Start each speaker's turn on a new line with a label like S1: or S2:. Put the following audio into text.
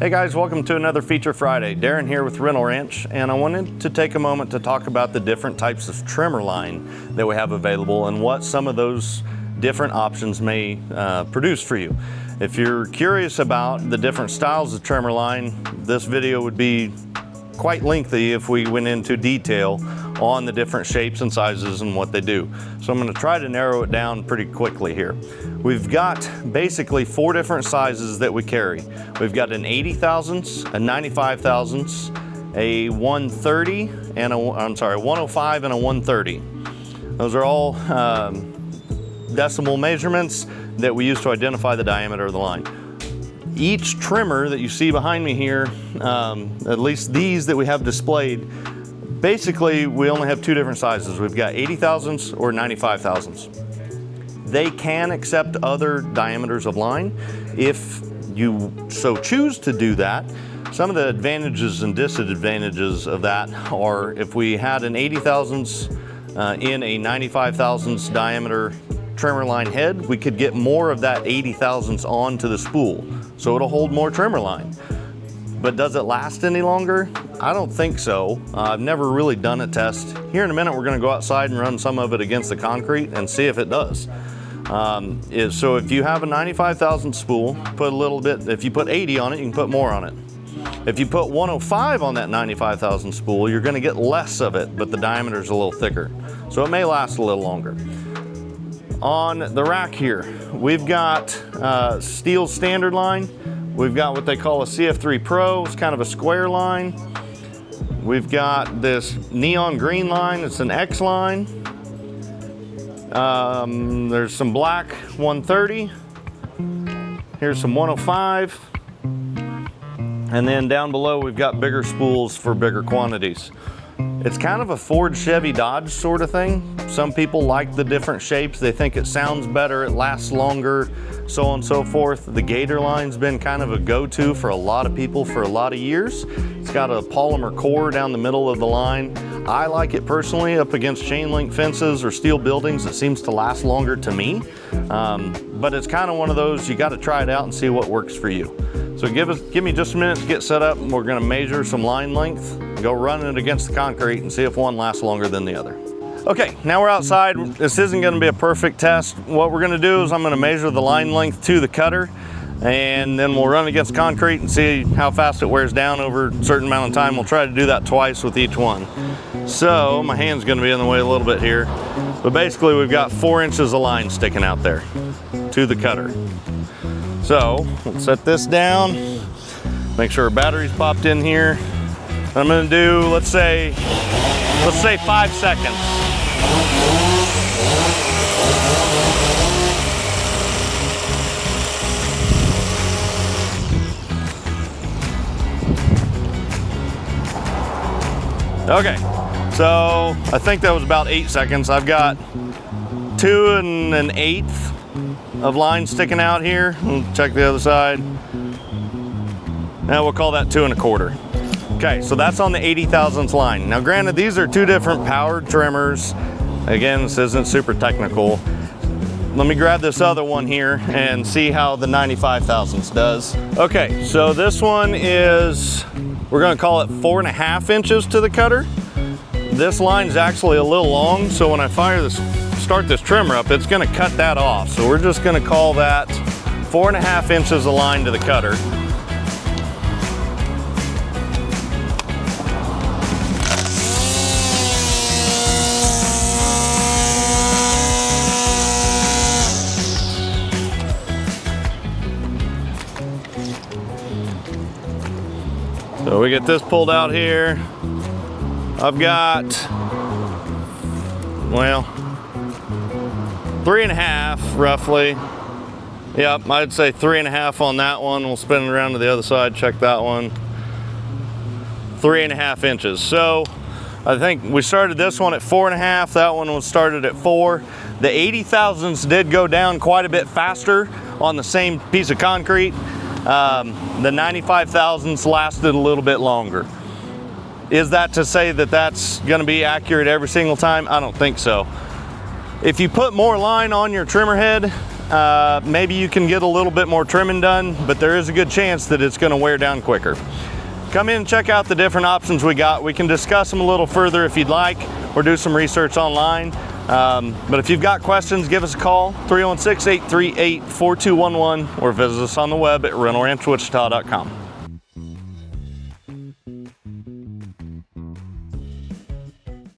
S1: Hey guys, welcome to another Feature Friday. Darren here with Rental Ranch, and I wanted to take a moment to talk about the different types of trimmer line that we have available and what some of those different options may produce for you. If you're curious about the different styles of trimmer line, this video would be quite lengthy if we went into detail on the different shapes and sizes and what they do. So I'm going to try to narrow it down pretty quickly here. We've got basically 4 different sizes that we carry. We've got an 80 thousandths, a 95 thousandths, a 130, and a 105 and a 130. Those are all decimal measurements that we use to identify the diameter of the line. Each trimmer that you see behind me here, at least these that we have displayed, basically we only have 2 different sizes. We've got 80 thousandths or 95 thousandths. They can accept other diameters of line if you so choose to do that. Some of the advantages and disadvantages of that are if we had an 80 thousandths in a 95 thousandths diameter trimmer line head, we could get more of that 80 thousandths onto the spool, so it'll hold more trimmer line. But does it last any longer? I don't think so. I've never really done a test. Here in a minute we're going to go outside and run some of it against the concrete and see if it does. So if you have a 95 thousandths spool, put a little bit, if you put 80 on it, you can put more on it. If you put 105 on that 95 thousandths spool, you're going to get less of it, but the diameter is a little thicker. So it may last a little longer. On the rack here, we've got Stihl standard line. We've got what they call a CF3 Pro. It's kind of a square line. We've got this neon green line. It's an X line. There's some black 130. Here's some 105. And then down below we've got bigger spools for bigger quantities. It's kind of a Ford, Chevy, Dodge sort of thing. Some people like the different shapes. They think it sounds better, it lasts longer, so on and so forth. The Gator line's been kind of a go-to for a lot of people for a lot of years. It's got a polymer core down the middle of the line. I like it personally up against chain link fences or steel buildings. It seems to last longer to me. But it's kind of one of those, you got to try it out and see what works for you. So give me just a minute to get set up, and we're going to measure some line length, go run it against the concrete and see if one lasts longer than the other. Okay, now we're outside. This isn't going to be a perfect test. What we're going to do is I'm going to measure the line length to the cutter, and then we'll run against concrete and see how fast it wears down over a certain amount of time. We'll try to do that twice with each one. So my hand's going to be in the way a little bit here, but basically we've got 4 inches of line sticking out there to the cutter. So let's set this down, make sure our battery's popped in here. I'm going to do, let's say 5 seconds. Okay, so I think that was about 8 seconds. I've got 2 1/8 of line sticking out here. We'll check the other side. Now we'll call that 2 1/4. Okay, so that's on the 80 thousandths line. Now granted, these are 2 different powered trimmers. Again, this isn't super technical. Let me grab this other one here and see how the 95 thousandths does. Okay, so this one is, we're gonna call it 4 1/2 inches to the cutter. This line is actually a little long, so when I start this trimmer up, it's gonna cut that off. So we're just gonna call that 4 1/2 inches of line to the cutter. So we get this pulled out here. I've got, well, 3 1/2 roughly. Yep, I'd say 3 1/2 on that one. We'll spin it around to the other side, check that one. 3 1/2 inches. So I think we started this one at 4 1/2. That one was started at 4. The 80 thousandths did go down quite a bit faster on the same piece of concrete. The 95 thousandths lasted a little bit longer. Is that to say that that's going to be accurate every single time? I don't think so. If you put more line on your trimmer head, maybe you can get a little bit more trimming done, but there is a good chance that it's going to wear down quicker. Come in and check out the different options we got. We can discuss them a little further if you'd like, or do some research online. But if you've got questions, give us a call, 316-838-4211, or visit us on the web at rentalranchwichita.com.